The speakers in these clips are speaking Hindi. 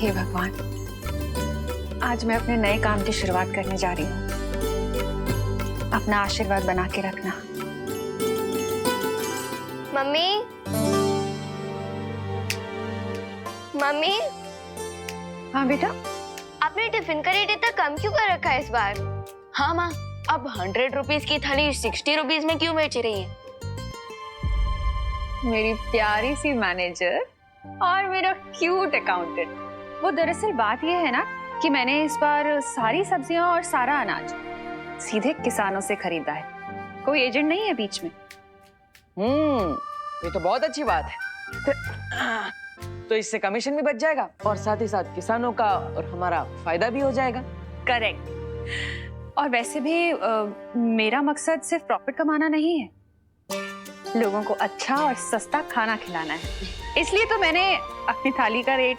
हे भगवान, आज मैं अपने नए काम की शुरुआत करने जा रही हूँ। अपना आशीर्वाद बना के रखना। Mummy, mummy. हाँ बेटा। आपने टिफिन का रेट इतना कम क्यों कर रखा है इस बार? हाँ माँ, अब 100 रुपीज की थाली 60 रुपीज में क्यों बेच रही है? मेरी प्यारी सी मैनेजर और मेरा क्यूट अकाउंटेंट। वो दरअसल बात ये है ना कि मैंने इस बार सारी सब्जियां और सारा अनाज सीधे किसानों से खरीदा है। कोई एजेंट नहीं है बीच में। ये तो बहुत अच्छी बात है। तो इससे कमीशन भी बच जाएगा और साथ ही साथ किसानों का और हमारा फायदा भी हो जाएगा। करेक्ट। और वैसे भी मेरा मकसद सिर्फ प्रॉफिट कमाना नहीं है, लोगों को अच्छा और सस्ता खाना खिलाना है। इसलिए तो मैंने अपनी थाली का रेट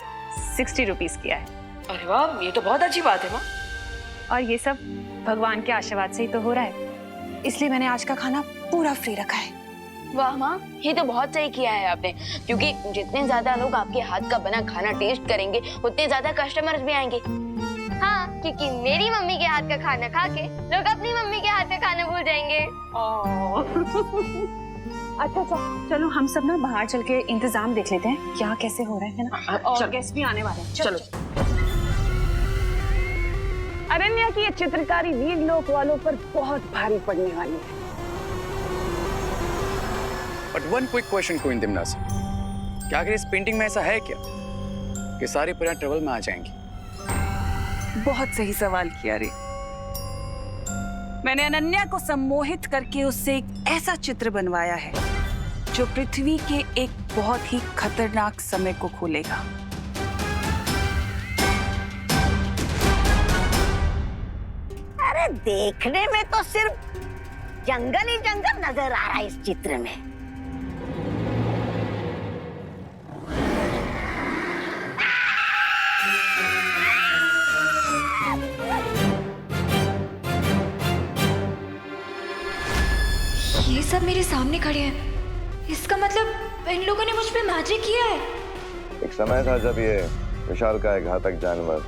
60 रुपीज किया है। अरे वाह, ये तो बहुत अच्छी बात है माँ। और ये सब भगवान के आशीर्वाद से ही तो हो रहा है, इसलिए मैंने आज का खाना पूरा फ्री रखा है। वाह माँ, ये तो बहुत सही किया है आपने, क्योंकि जितने ज्यादा लोग आपके हाथ का बना खाना टेस्ट करेंगे उतने ज्यादा कस्टमर्स भी आएंगे। हाँ, क्योंकि मेरी मम्मी के हाथ का खाना खा के लोग अपनी मम्मी के हाथ का खाना भूल जाएंगे। अच्छा, चलो हम सब ना बाहर चल के इंतजाम देख लेते हैं क्या कैसे हो रहे हैं ना। और गेस्ट भी आने वाले हैं। चलो। अनन्या की ये चित्रकारी वीर लोक वालों पर बहुत भारी पड़ने वाली है। But one quick question queen दिमनास, क्या आखिर इस पेंटिंग में ऐसा है क्या कि सारी परियां ट्रबल में आ जाएंगी? बहुत सही सवाल किया रे। मैंने अनन्या को सम्मोहित करके उससे एक ऐसा चित्र बनवाया है जो पृथ्वी के एक बहुत ही खतरनाक समय को खोलेगा। अरे देखने में तो सिर्फ जंगल ही जंगल नजर आ रहा है इस चित्र में। ये सब मेरे सामने खड़े हैं, इसका मतलब इन लोगों ने मुझ पे मैजिक किया है। एक समय था जब ये विशालकाय घातक जानवर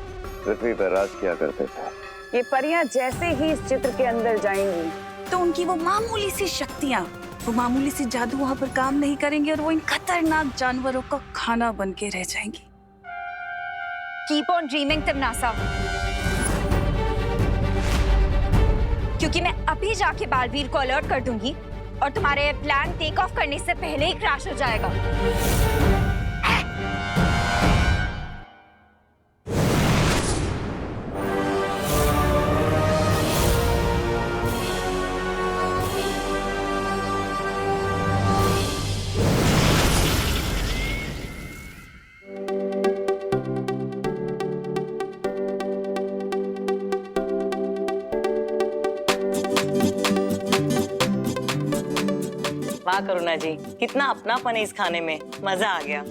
पृथ्वी पर राज किया करते थे। ये परियां जैसे ही इस चित्र के अंदर जाएंगी तो उनकी वो मामूली सी शक्तियां, वो मामूली सी जादू वहां पर काम नहीं करेंगे और वो इन खतरनाक जानवरों का खाना बन के रह जाएंगी। कीप ऑन ड्रीमिंग तमनासा, क्योंकि मैं अभी जाके बालवीर को अलर्ट कर दूंगी और तुम्हारे प्लान टेक ऑफ करने से पहले ही क्रैश हो जाएगा। वाह करुणा जी, कितना अपनापन है इस खाने में, मजा आ गया।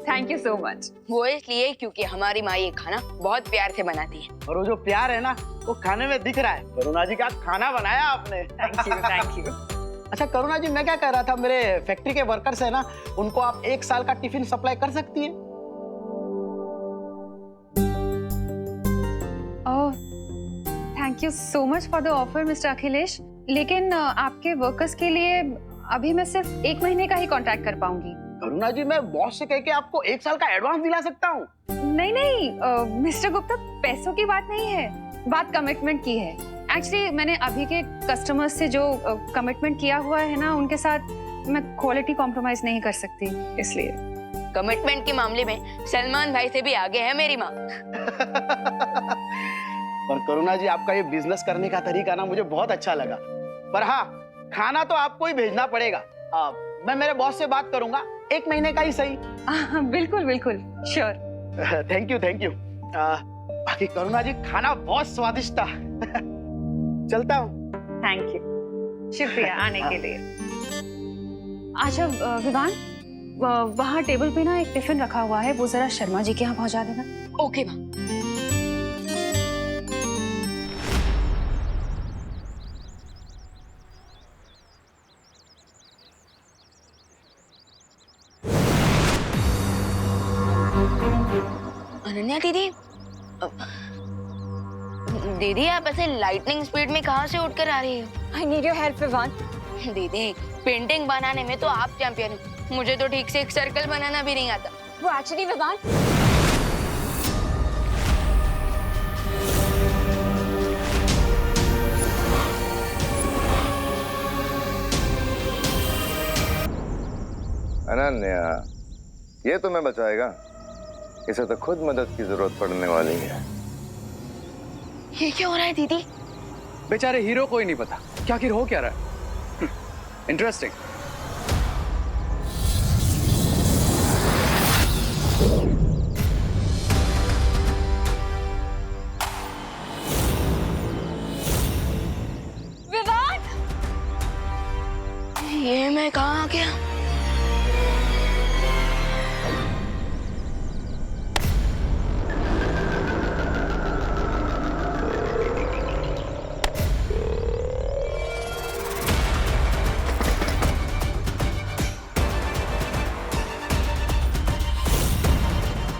Thank you so much. वो इसलिए क्योंकि हमारी माँ ये खाना बहुत प्यार से बनाती है। और वो जो प्यार है ना वो खाने में दिख रहा है। करुणा जी क्या खाना बनाया आपने। Thank you. अच्छा करुणा जी, मैं क्या कह रहा था, मेरे फैक्ट्री के वर्कर्स है ना, उनको आप 1 साल का टिफिन सप्लाई कर सकती हैं। Thank you so much for the offer mister Akhilesh, लेकिन आपके वर्कर्स के लिए अभी मैं सिर्फ 1 महीने का ही कॉन्ट्रैक्ट कर पाऊंगी। करुणा जी, मैं बॉस से कह के आपको 1 साल का एडवांस दिला सकता हूँ। नहीं मिस्टर गुप्ता, पैसों की बात नहीं है, बात कमिटमेंट की है। एक्चुअली मैंने अभी के कस्टमर्स से जो कमिटमेंट किया हुआ है ना, उनके साथ मैं क्वालिटी कॉम्प्रोमाइज नहीं कर सकती, इसलिए। कमिटमेंट के मामले में सलमान भाई से भी आगे है मेरी माँ। पर करुणा जी, आपका ये बिजनेस करने का तरीका ना मुझे बहुत अच्छा लगा। पर हाँ, खाना तो आपको ही भेजना पड़ेगा। मैं मेरे बॉस से बात करूंगा, 1 महीने का ही सही। बिल्कुल बिल्कुल, श्योर। Thank you. बाकी करुणा जी, खाना बहुत स्वादिष्ट था। चलता हूँ। थैंक यू, शुक्रिया आने के लिए। अच्छा विवान, वहाँ टेबल पे ना एक टिफिन रखा हुआ है, वो जरा शर्मा जी के यहाँ पहुँचा देना। ओके माँ। अनन्या दीदी, दीदी आप ऐसे लाइटनिंग स्पीड में कहाँ से उठकर आ रही हो? I need your help Vivaan. दीदी पेंटिंग बनाने में तो आप चैंपियन हो, मुझे तो ठीक से एक सर्कल बनाना भी नहीं आता। वो एक्चुअली विवान, अनन्या, ये तुम्हें बचाएगा? इसे तो खुद मदद की जरूरत पड़ने वाली है। ये क्या हो रहा है दीदी? बेचारे हीरो को ही नहीं पता कि आखिर हो क्या रहा है। इंटरेस्टिंग। विवान, ये मैं कहाँ आ गया?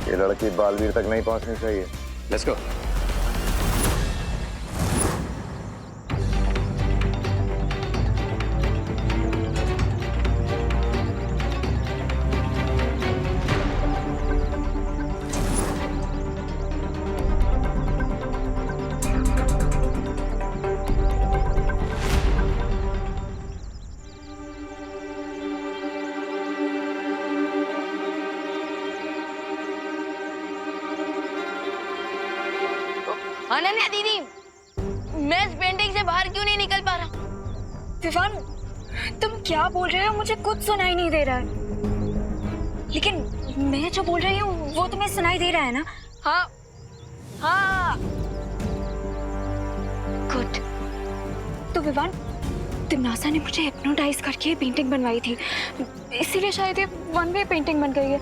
ये लड़की बालवीर तक नहीं पहुंचनी चाहिए। Let's go. अनन्या दीदी, मैं इस पेंटिंग से बाहर क्यों नहीं निकल पा रहा? विवान, तुम क्या बोल रहे हो? मुझे कुछ सुनाई नहीं दे रहा है। लेकिन मैं जो बोल रही हूँ वो तुम्हें सुनाई दे रहा है ना? हाँ हाँ। गुड। तो विवान, तिमनासा ने मुझे हिप्नोटाइज करके पेंटिंग बनवाई थी, इसीलिए शायद ये वन वे पेंटिंग बन गई है।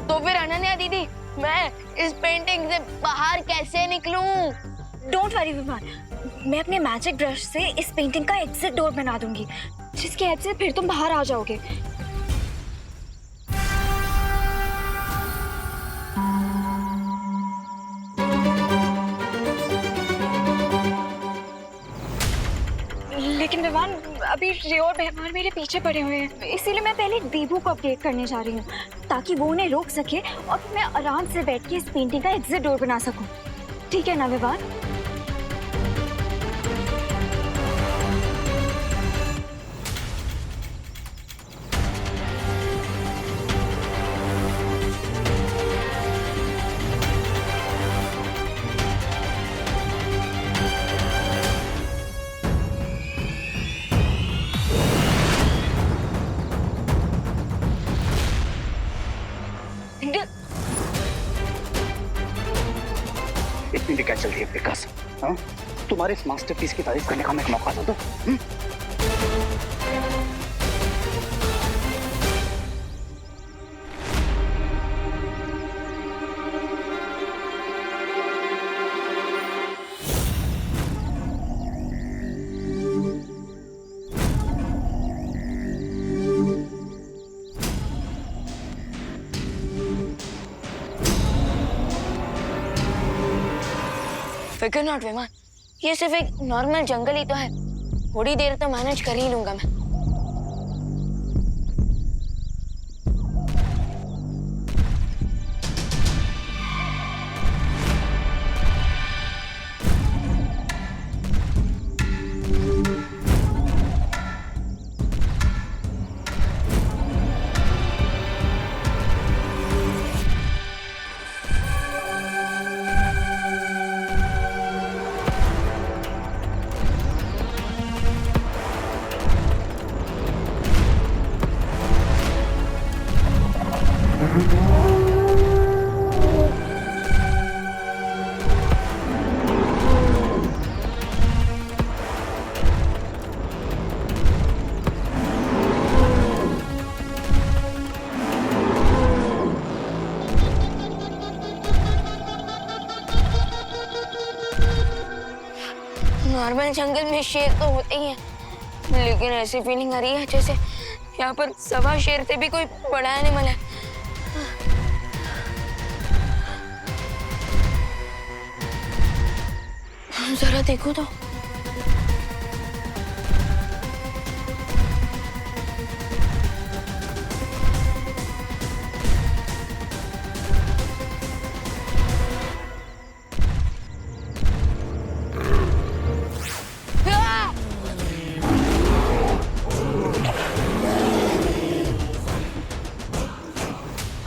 तो फिर अनन्या दीदी, मैं इस पेंटिंग से बाहर कैसे निकलूं? डोंट वरी विवान, मैं अपने मैजिक ब्रश से इस पेंटिंग का एग्जिट डोर बना दूंगी, जिसके हेल्प से फिर तुम बाहर आ जाओगे। लेकिन विवान, अभी रियो और बेहमान मेरे पीछे पड़े हुए हैं, इसीलिए मैं पहले दीबू को अपडेट करने जा रही हूँ, ताकि वो उन्हें रोक सके और फिर मैं आराम से बैठ के इस पेंटिंग का एग्जिट डोर बना सकूं। ठीक है ना विवान? इतनी भी क्या चलती है विकास? हाँ, तुम्हारे इस मास्टरपीस की तारीफ करने का मैं एक मौका दो। फिकर नॉट विमान, ये सिर्फ एक नॉर्मल जंगल ही तो है, थोड़ी देर तो मैनेज कर ही लूंगा मैं। नॉर्मल जंगल में शेर तो होते ही हैं, लेकिन ऐसी फीलिंग आ रही है जैसे यहाँ पर 1.25 शेर से भी कोई बड़ा एनिमल है। जरा देखो तो।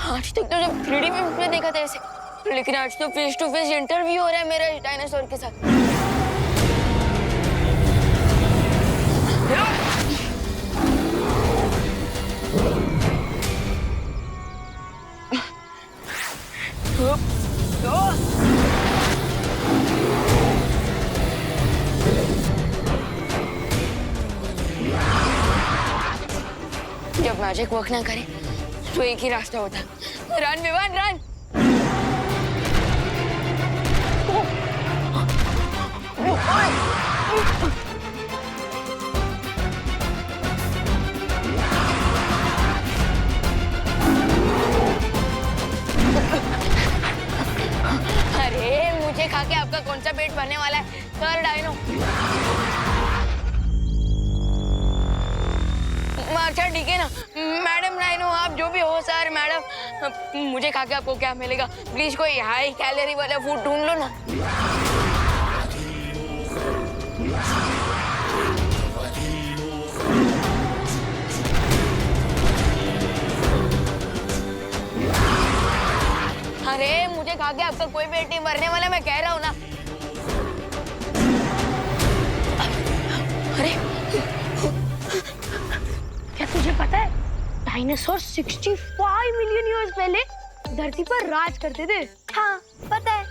आज तक तो जब 3D में देखा था इसे, लेकिन आज तो फेस टू फेस इंटरव्यू हो रहा है मेरा डायनासोर के साथ। जब मैजिक वर्क ना करे तो एक ही रास्ता होता, रन विवान रन। अरे मुझे खा के आपका कौन सा पेट भरने वाला है सर डायनो। अच्छा ठीक है ना मैडम डायनो, आप जो भी हो सर मैडम, मुझे खा के आपको क्या मिलेगा? प्लीज कोई हाई कैलोरी वाला फूड ढूंढ लो ना। अरे मुझे खा के आपका कोई पेट नहीं भरने वाला, मैं कह रहा हूँ ना। अरे क्या तुझे पता है डायनासोर 65 मिलियन ईयर्स पहले धरती पर राज करते थे? हाँ पता है,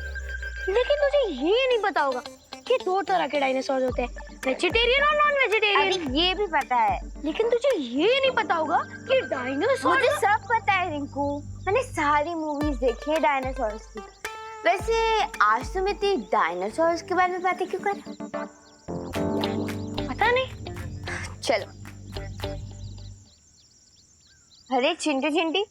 लेकिन तुझे ये नहीं पता होगा कि 2 तरह के डायनासोर होते हैं, वेजिटेरियन और नॉन वेजिटेरियन। अरे ये भी पता है, लेकिन तुझे ये नहीं पता होगा कि डायनासोर। मुझे सब पता है रिंकू, मैंने सारी मूवीज देखी है डायनासोर्स की। वैसे आज तुम इतनी डायनासोर्स के बारे में बातें क्यों कर रहे हो? पता नहीं, चलो। अरे चिंटू चिंटी,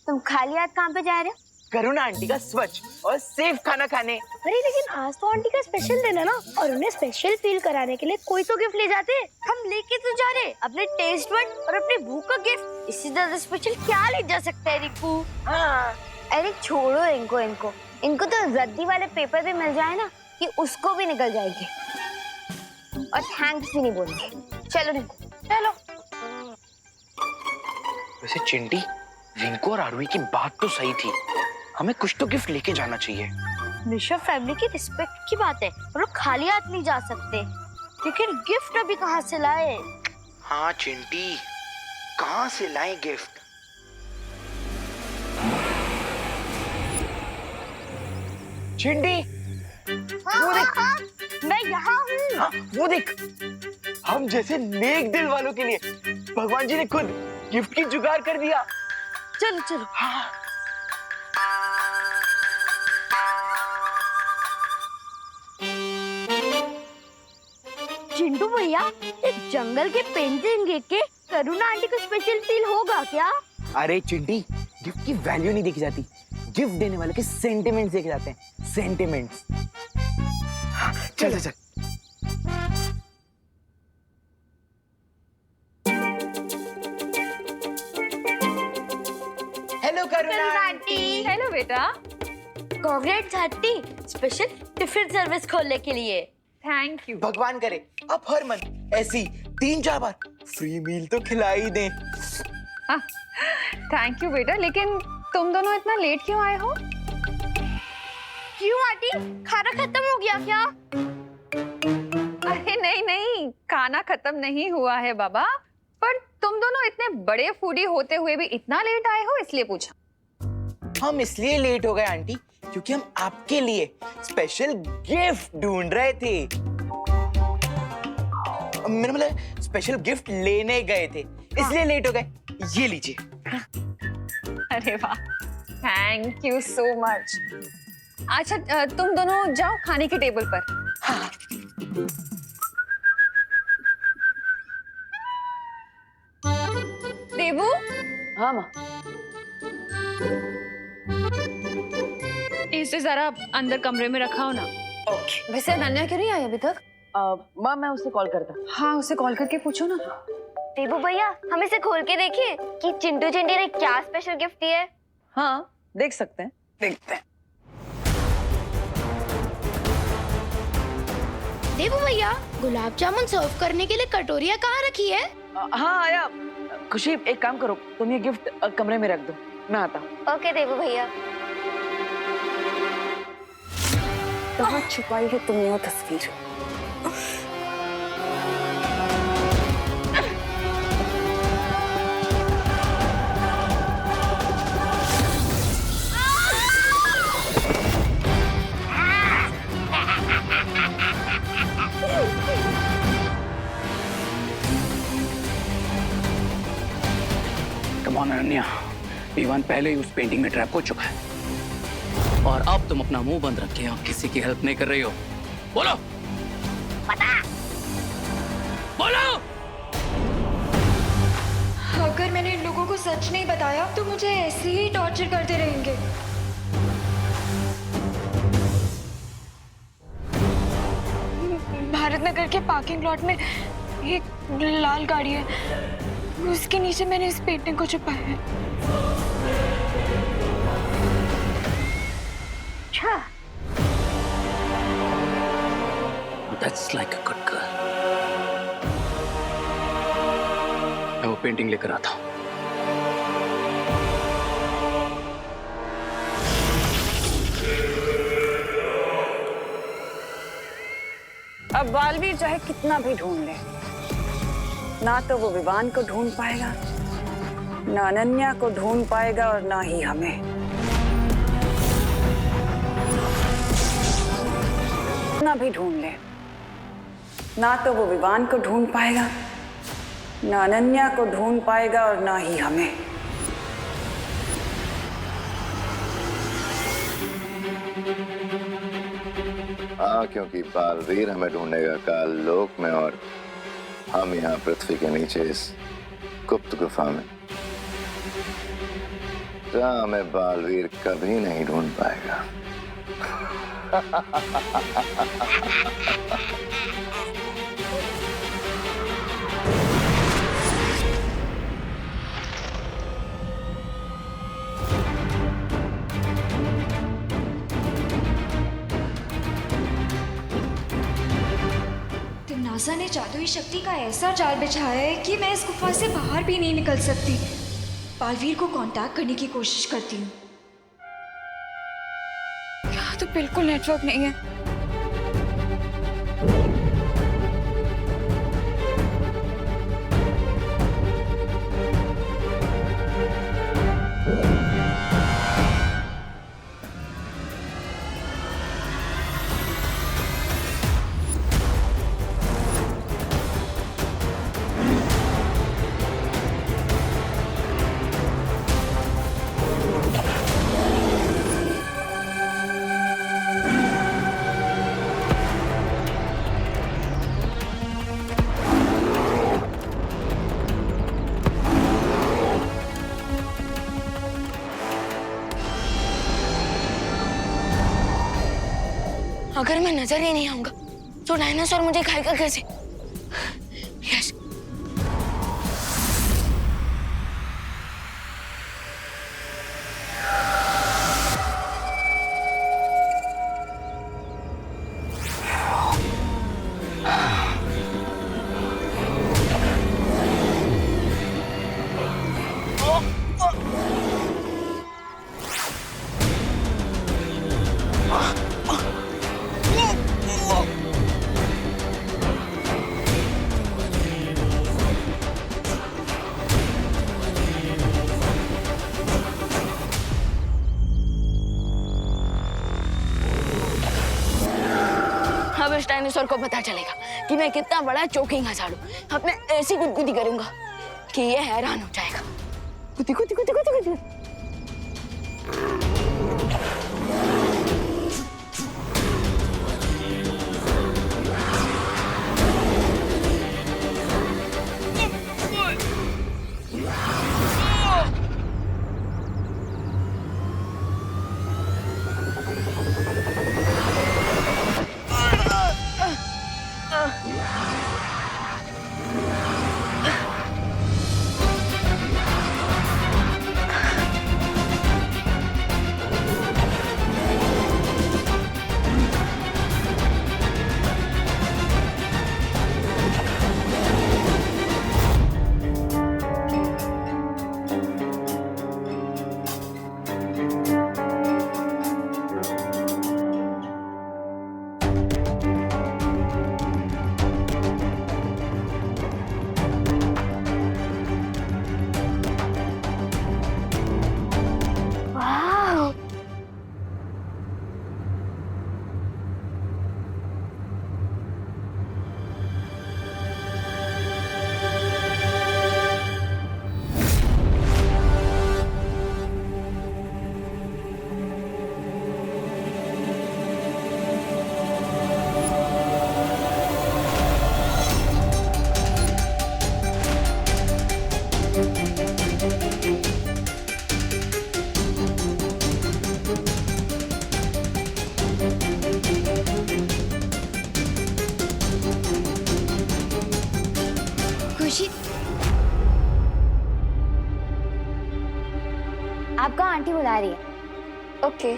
तुम खाली हाथ कहाँ पे जा रहे हो? करुणा आंटी का स्वच्छ और सेफ खाना खाने। अरे लेकिन आज तो आंटी का स्पेशल दिन है ना, और उन्हें स्पेशल फील कराने के लिए कोई तो गिफ्ट ले जाते हैं। हम लेके तो जा रहे अपने टेस्ट बड और अपनी भूख का गिफ्ट। इससे ज्यादा स्पेशल क्या ले जा सकता है रिंकू? हाँ अरे छोड़ो इनको तो रद्दी वाले पेपर भी मिल जाए ना कि उसको भी निकल जाएगी, और थैंक्स भी नहीं बोलेंगे। चलो रिंकू चलो। वैसे चिंटी, रिंकू और आरुई की बात तो सही थी, हमें कुछ तो गिफ्ट लेके जाना चाहिए। ऋषभ फैमिली की रिस्पेक्ट की बात है, वो लोग खाली हाथ नहीं जा सकते, लेकिन गिफ्ट अभी कहाँ से लाए? हाँ चिंटी, कहाँ से लाए गिफ्ट? चिंटी वो देख, मैं यहाँ हूँ। हाँ, वो देख, हम जैसे नेक दिल वालों के लिए भगवान जी ने खुद गिफ्ट की जुगाड़ कर दिया। चलो चलो। हाँ। चिंटू भैया, इस जंगल के पेंटिंग देख के करुणा आंटी को स्पेशल फील होगा क्या? अरे चिंटी, गिफ्ट की वैल्यू नहीं देखी जाती, गिफ्ट देने वाले के सेंटिमेंट्स देखे जाते हैं, सेंटिमेंट्स। हाँ, चल चल। हेलो करुणा आंटी। हेलो बेटा। Congrats aunty, special tiffin service खोलने के लिए। Thank you. भगवान करे आप हर मंथ ऐसी 3-4 बार फ्री मील तो खिला ही दें। थैंक यू बेटा, लेकिन तुम दोनों इतना लेट क्यों आए हो? क्यों आंटी, खाना खत्म हो गया क्या? अरे नहीं, खाना खत्म नहीं हुआ है बाबा, पर तुम दोनों इतने बड़े फूडी होते हुए भी इतना लेट आए हो, इसलिए पूछा। हम इसलिए लेट हो गए आंटी क्योंकि हम आपके लिए स्पेशल गिफ्ट ढूंढ रहे थे। मेरा मतलब स्पेशल गिफ्ट लेने गए थे, इसलिए लेट हो गए। ये लीजिए। अरे वाह, थैंक यू सो मच। अच्छा तुम दोनों जाओ खाने के टेबल पर। हाँ। देवू। हाँ माँ। इसे जरा अंदर कमरे में रखाओ ना। ओके। वैसे अनन्या क्यों नहीं आई अभी तक? माँ मैं उससे कॉल करता। हाँ, उसे कॉल करके पूछो ना। देबू भैया, हम इसे खोल के देखें कि चिंटू चिंटी ने क्या स्पेशल गिफ्ट दिया है। हाँ देख सकते हैं, देखते हैं। देबू भैया, गुलाब जामुन सर्व करने के लिए कटोरियाँ कहाँ रखी है? हाँ आया। खुशी एक काम करो, तुम ये गिफ्ट कमरे में रख दो, मैं आता हूँ। ओके देबू भैया। कहाँ छुपाई है तुमने वो तस्वीर? कम ऑन अनन्या, विवान पहले ही उस पेंटिंग में ट्रैप हो चुका है और अब तुम अपना मुंह बंद रखे और किसी की हेल्प नहीं कर रही हो। बोलो बोलो। अगर मैंने इन लोगों को सच नहीं बताया तो मुझे ऐसे ही टॉर्चर करते रहेंगे। भारत नगर के पार्किंग लॉट में एक लाल गाड़ी है, उसके नीचे मैंने इस पेंटिंग को छुपाया है। अच्छा, That's like a good girl. मैं वो पेंटिंग लेकर आता हूँ। अब बालवीर चाहे कितना भी ढूंढ ले, ना तो वो विवान को ढूंढ पाएगा, ना अनन्या को ढूंढ पाएगा और ना ही हमें। कितना भी ढूंढ ले, ना तो वो विवान को ढूंढ पाएगा, ना अनन्या को ढूंढ पाएगा और ना ही हमें। हाँ, क्योंकि बालवीर हमें ढूंढेगा काल लोक में और हम यहाँ पृथ्वी के नीचे इस गुप्त गुफा में, जहाँ हमें बालवीर कभी नहीं ढूंढ पाएगा। नासा ने जादुई शक्ति का ऐसा जाल बिछाया है कि मैं इस गुफा से बाहर भी नहीं निकल सकती। बालवीर को कांटेक्ट करने की कोशिश करती हूँ। यहाँ तो बिल्कुल नेटवर्क नहीं है। अगर मैं नजर ही नहीं आऊंगा तो डायनासोर मुझे खाएगा कैसे? यस। अब इस डायनासोर को पता चलेगा कि मैं कितना बड़ा चोकिंग हजाड़ हूं। अब मैं ऐसी गुदगुदी करूंगा कि ये हैरान हो जाएगा। गुदी गुदी गुदी गुदी गुदी। आपका आंटी बुला रही है। ओके।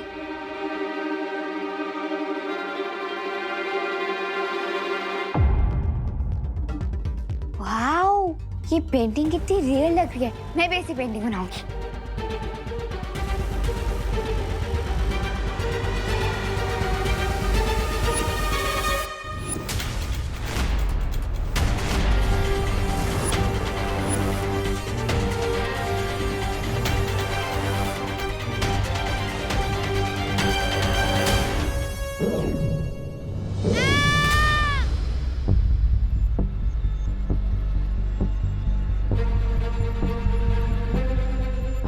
वाओ, ये पेंटिंग कितनी रियल लग रही है। मैं भी ऐसी पेंटिंग बनाऊंगी।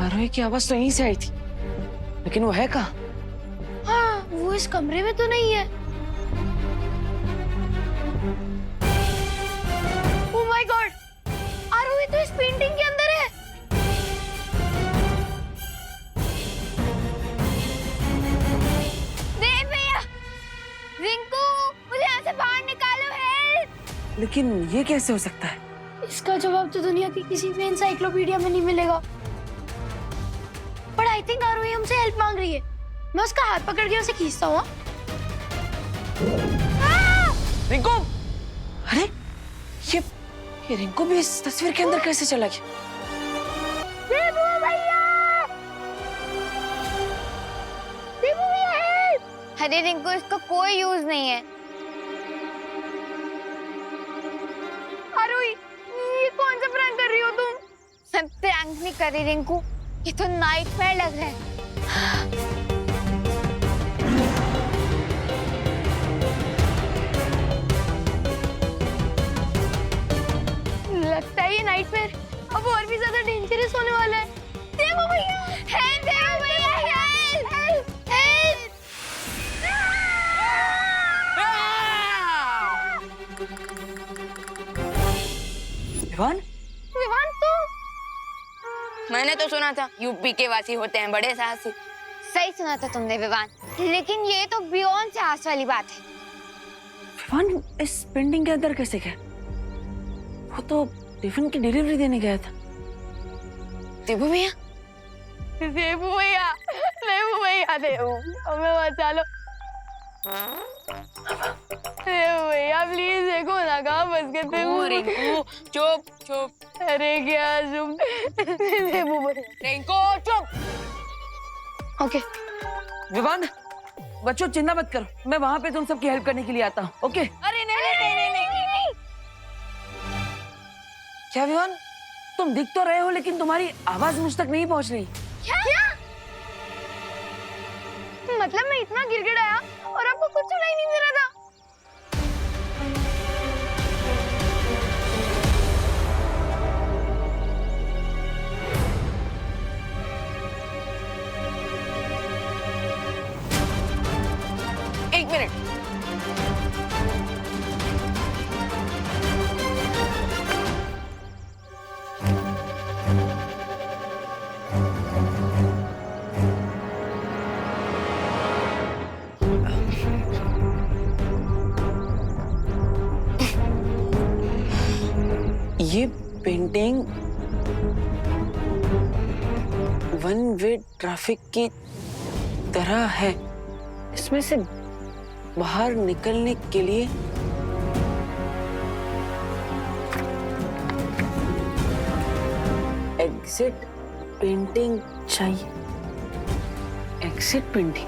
आरोही की आवाज तो यहीं से आई थी, लेकिन वो है कहाँ? हाँ, वो इस कमरे में तो नहीं है। ओह माय गॉड, आरोही तो इस पेंटिंग के अंदर है। देव भैया, रिंकू, मुझे यहाँ से बाहर निकालो, हेल्प। लेकिन ये कैसे हो सकता है? इसका जवाब तो दुनिया की किसी भी एनसाइक्लोपीडिया में नहीं मिलेगा। पर आई थिंक आरोही हमसे हेल्प मांग रही है। मैं उसका हाथ पकड़ के उसे खींचता हूँ। रिंकू! अरे ये रिंकू भी इस तस्वीर के अंदर कैसे चला गया? देवू भैया! देवू भैया हेल्प! अरे रिंकू, इसका कोई यूज नहीं है। आरोही, ये कौन सा प्रैंक कर रही हो तुम? मैं प्रैंक नहीं कर रही रिंकू, ये तो नाइटमेयर लग रहा है। लगता है ये नाइटमेयर अब और भी ज्यादा डेंजरस होने वाला है। देवू भैया! हेल्प, देव भैया, help, help, help. Vivaan? Vivaan, तू? मैंने तो सुना था यूपी के वासी होते हैं बड़े साहसी। सही सुना था तुमने विवान, लेकिन ये तो बियॉन्ड साहस वाली बात है। विवान इस पेंटिंग के अंदर कैसे गया? वो तो टिफिन की डिलीवरी देने गया था। देवू भैया, देवू भैया, देवू भैया, देवू, हमें बचा लो। देवू भैया प्लीज, देखो ना कहाँ फंस गए थे। रिंकू चुप चुप। अरे क्या तुम? देवू भैया, रिंकू चुप। ओके। विवान, बच्चों चिंता मत करो, मैं वहां पे तुम सबकी हेल्प करने के लिए आता हूँ। ओके? अरे नहीं नहीं नहीं नहीं नहीं। क्या विवान, तुम दिख तो रहे हो लेकिन तुम्हारी आवाज मुझ तक नहीं पहुंच रही। क्या? मतलब मैं इतना गिड़गिड़ाया और आपको कुछ सुनाई नहीं दे रहा था? एक मिनट। ये पेंटिंग वन वे ट्रैफिक की तरह है। इसमें से बाहर निकलने के लिए एग्जिट पेंटिंग चाहिए। Exit painting?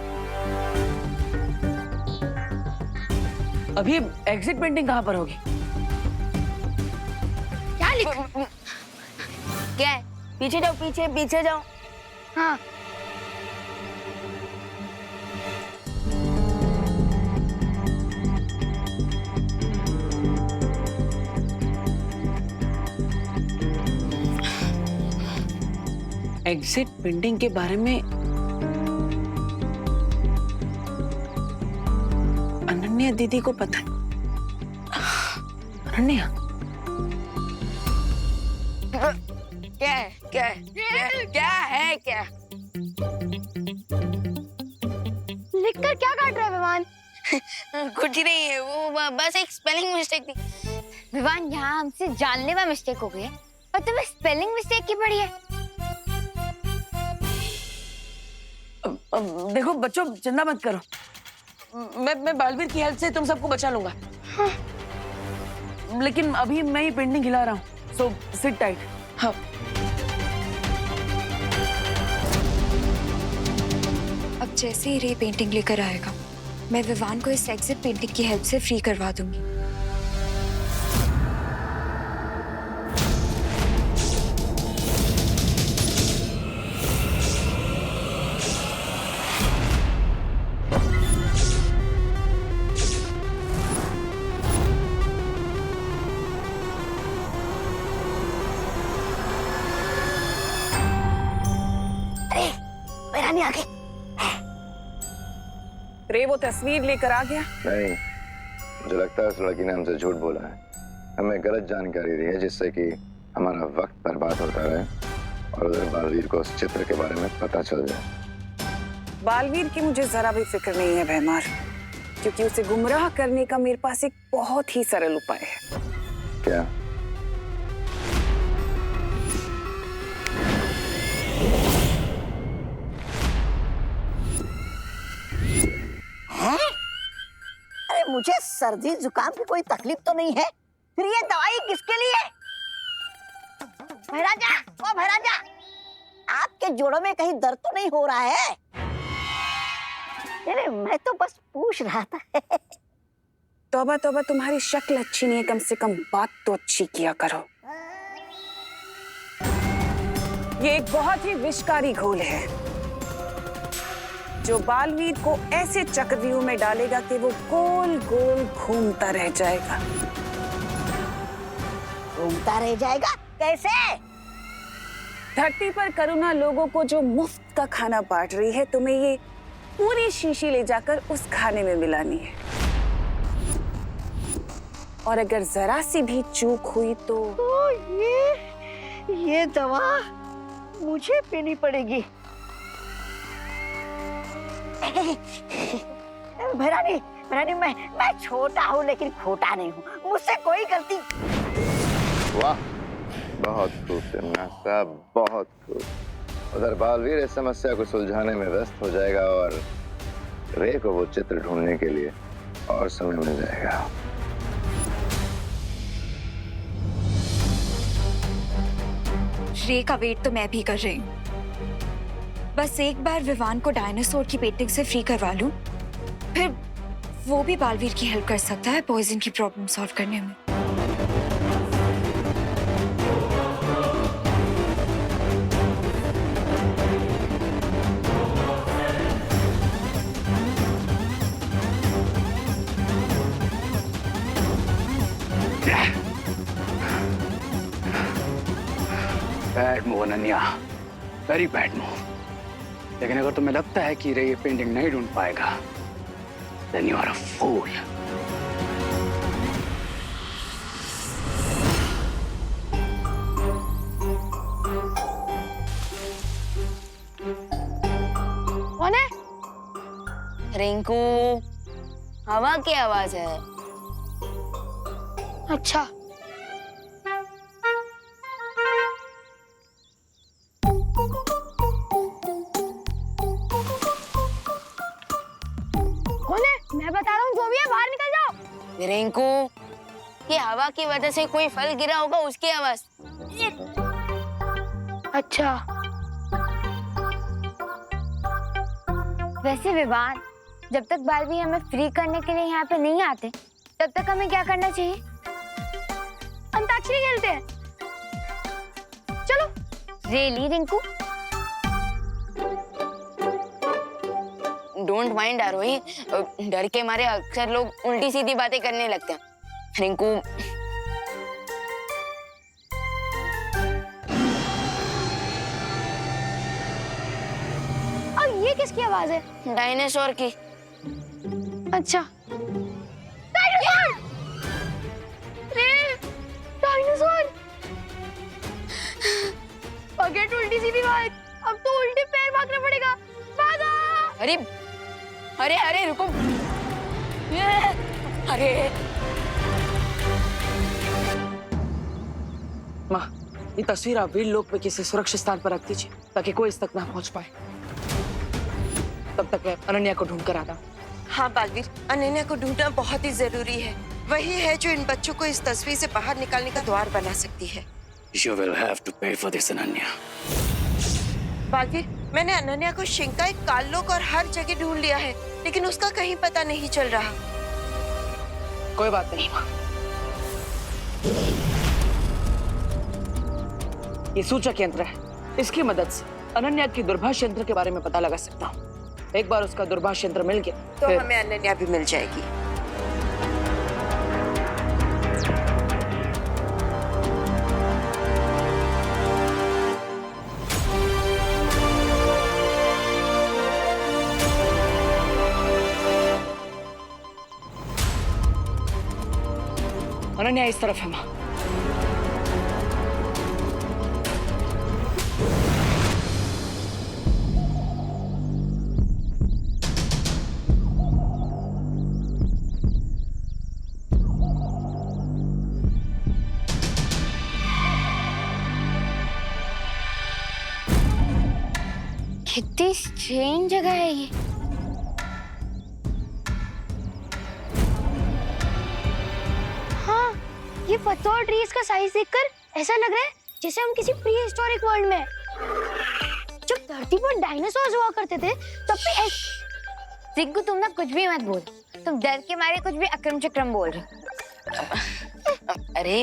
अभी एग्जिट पेंटिंग कहाँ पर होगी? क्या लिख? क्या है? पीछे जाओ, पीछे पीछे जाओ। हाँ। एग्जिट पेंटिंग के बारे में अनन्या दीदी को पता है। अनन्या, क्या है? क्या है? क्या है? क्या? लिखकर क्या काट रहा है विवान? कुछ नहीं है, वो बस एक स्पेलिंग मिस्टेक थी। विवान, यहाँ हमसे जानलेवा मिस्टेक हो गई है और तुम्हें स्पेलिंग मिस्टेक की पड़ी है। देखो बच्चों, चिंता मत करो, मैं बालवीर की हेल्प से तुम सबको बचा लूंगा। लेकिन अभी मैं ही पेंटिंग हिला रहा हूँ, सो सिट टाइट। हाँ अब जैसे ही रे पेंटिंग लेकर आएगा, मैं विवान को इस एग्जिट पेंटिंग की हेल्प से फ्री करवा दूंगी। आगे रे वो तस्वीर लेकर आ गया। नहीं, मुझे लगता है उस लड़की ने हमसे झूठ बोला है, हमें गलत जानकारी दी है जिससे कि हमारा वक्त बर्बाद होता रहे और उधर बालवीर को उस चित्र के बारे में पता चल जाए। बालवीर की मुझे जरा भी फिक्र नहीं है भैमार, क्योंकि उसे गुमराह करने का मेरे पास एक बहुत ही सरल उपाय है। क्या? अरे मुझे सर्दी जुकाम की कोई तकलीफ तो नहीं है, फिर ये दवाई किसके लिए? भैराजा, ओ भैराजा, आपके जोड़ों में कहीं दर्द तो नहीं हो रहा है? अरे मैं तो बस पूछ रहा था। तौबा तौबा, तुम्हारी शक्ल अच्छी नहीं है, कम से कम बात तो अच्छी किया करो। ये एक बहुत ही विषकारी घोल है जो बालवीर को ऐसे चक्रव्यूह में डालेगा कि वो गोल गोल घूमता रह जाएगा। घूमता रह जाएगा? कैसे? धरती पर करुणा लोगों को जो मुफ्त का खाना बांट रही है, तुम्हें ये पूरी शीशी ले जाकर उस खाने में मिलानी है, और अगर जरा सी भी चूक हुई तो ये दवा मुझे पीनी पड़ेगी। भैरानी, भैरानी, मैं छोटा हूँ लेकिन खोटा नहीं हूँ, मुझसे कोई गलती। वाह, बहुत खूब सिमना साहब, बहुत खूब। उधर बालवीर इस समस्या को सुलझाने में व्यस्त हो जाएगा और रे को वो चित्र ढूंढने के लिए और समय मिल जाएगा। रे का वेट तो मैं भी कर रही हूँ, बस एक बार विवान को डायनासोर की पेंटिंग से फ्री करवा लूं, फिर वो भी बालवीर की हेल्प कर सकता है पॉइजन की प्रॉब्लम सॉल्व करने में। Bad move Ananya, very bad move. लेकिन अगर तुम्हें लगता है कि रे ये पेंटिंग नहीं ढूंढ पाएगा, then you are a fool. कौन है? रिंकू, हवा की आवाज है। अच्छा, मैं बता रहा हूँ, जो भी है बाहर निकल जाओ। रिंकू, ये हवा की वजह से कोई फल गिरा होगा, उसकी आवाज। अच्छा, वैसे विवान, जब तक बालवीर हमें फ्री करने के लिए यहाँ पे नहीं आते, तब तक हमें क्या करना चाहिए? अंताक्षरी खेलते हैं। चलो। रेली रिंकू? डोंट माइंड आरोही, डर के मारे अक्सर लोग उल्टी सीधी बातें करने लगते हैं। रिंकू, और ये किसकी आवाज है? डायनासोर की। अच्छा, डायनासोर! डायनासोर! फॉरगेट उल्टी सीधी बात, अब तो उल्टे पैर भागना पड़ेगा। भागो! अरे अरे अरे रुको, अरे माँ, ये तस्वीर आप वीर लोक में किसी सुरक्षित स्थान पर रख दीजिए ताकि कोई इस तक ना पहुंच पाए। तब तक मैं अनन्या को ढूंढ कर आता हूँ। हाँ बालवीर, अनन्या को ढूंढना बहुत ही जरूरी है। वही है जो इन बच्चों को इस तस्वीर से बाहर निकालने का द्वार बना सकती है। You will have to pay for this, Ananya. Baalveer, मैंने अनन्या को शिंकाई, काल्लोक और हर जगह ढूंढ लिया है, लेकिन उसका कहीं पता नहीं चल रहा। कोई बात नहीं माँ, ये सूचक यंत्र है, इसकी मदद से अनन्या की दूरभाष यंत्र के बारे में पता लगा सकता हूँ। एक बार उसका दूरभाष यंत्र मिल गया तो फिर... हमें अनन्या भी मिल जाएगी। अनन्या इस तरफ है माँ। कितनी स्ट्रेंज जगह है ये। हाँ, ये पत्तों और ट्रीज का साइज देखकर ऐसा लग रहा है जैसे हम किसी प्री हिस्टोरिक वर्ल्ड में हैं। जब धरती पर डायनासोर्स हुआ करते थे तब भी सिग्गू, तुम ना कुछ भी मत बोल, तुम डर के मारे कुछ भी अक्रम चक्रम बोल रहे हो। अरे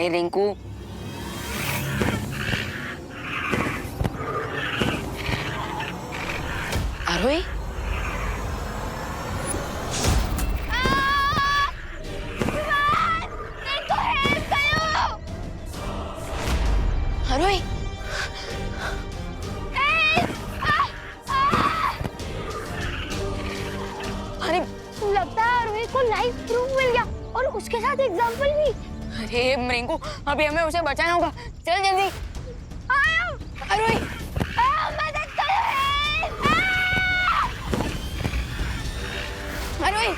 रिंकू, आरोही, आरोही, अरे लगता है आरोही को लाइव प्रूफ मिल गया और उसके साथ एग्जांपल भी। अरे रिंकू, अभी हमें उसे बचाना होगा, चल जल्दी। आरोही, मदद करो, आरोही,